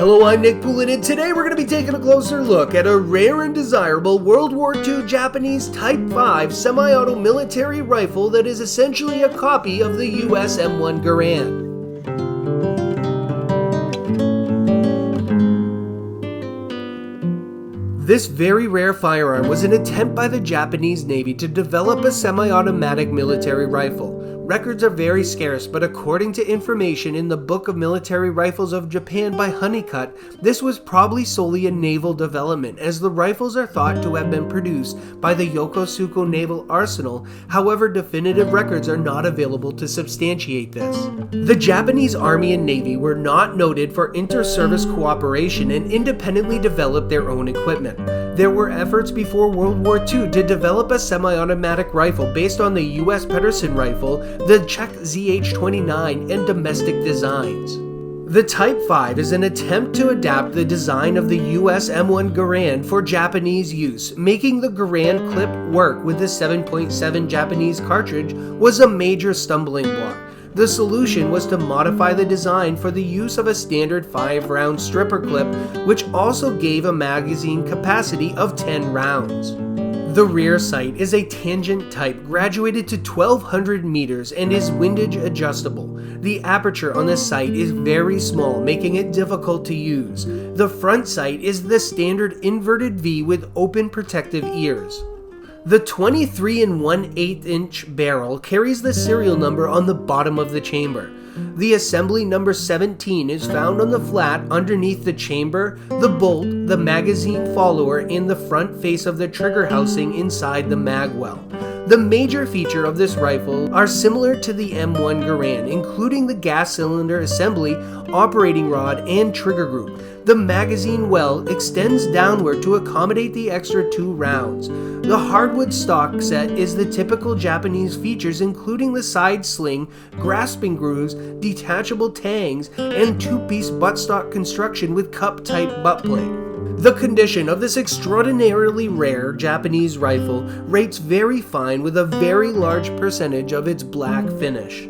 Hello, I'm Nick Poulin, and today we're going to be taking a closer look at a rare and desirable World War II Japanese Type 5 semi-auto military rifle that is essentially a copy of the US M1 Garand. This very rare firearm was an attempt by the Japanese Navy to develop a semi-automatic military rifle. Records are very scarce, but according to information in the Book of Military Rifles of Japan by Honeycutt, this was probably solely a naval development, as the rifles are thought to have been produced by the Yokosuka Naval Arsenal. However, definitive records are not available to substantiate this. The Japanese Army and Navy were not noted for inter-service cooperation and independently developed their own equipment. There were efforts before World War II to develop a semi-automatic rifle based on the US Pedersen rifle, the Czech ZH-29, and domestic designs. The Type 5 is an attempt to adapt the design of the US M1 Garand for Japanese use. Making the Garand clip work with the 7.7 Japanese cartridge was a major stumbling block. The solution was to modify the design for the use of a standard 5-round stripper clip, which also gave a magazine capacity of 10 rounds. The rear sight is a tangent type graduated to 1200 meters and is windage adjustable. The aperture on the sight is very small, making it difficult to use. The front sight is the standard inverted V with open protective ears. The 23 1/8 inch barrel carries the serial number on the bottom of the chamber. The assembly number 17 is found on the flat underneath the chamber, the bolt, the magazine follower, and the front face of the trigger housing inside the mag well. The major feature of this rifle are similar to the M1 Garand, including the gas cylinder assembly, operating rod, and trigger group. The magazine well extends downward to accommodate the extra 2 rounds. The Hardwood Stock Set is the typical Japanese features, including the side sling, grasping grooves, detachable tangs, and 2-piece buttstock construction with cup-type butt plate. The condition of this extraordinarily rare Japanese rifle rates very fine with a very large percentage of its black finish.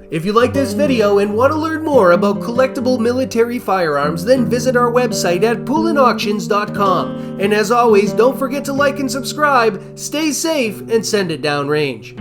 If you like this video and want to learn more about collectible military firearms, then visit our website at poulinauctions.com. And as always, don't forget to like and subscribe, stay safe, and send it downrange.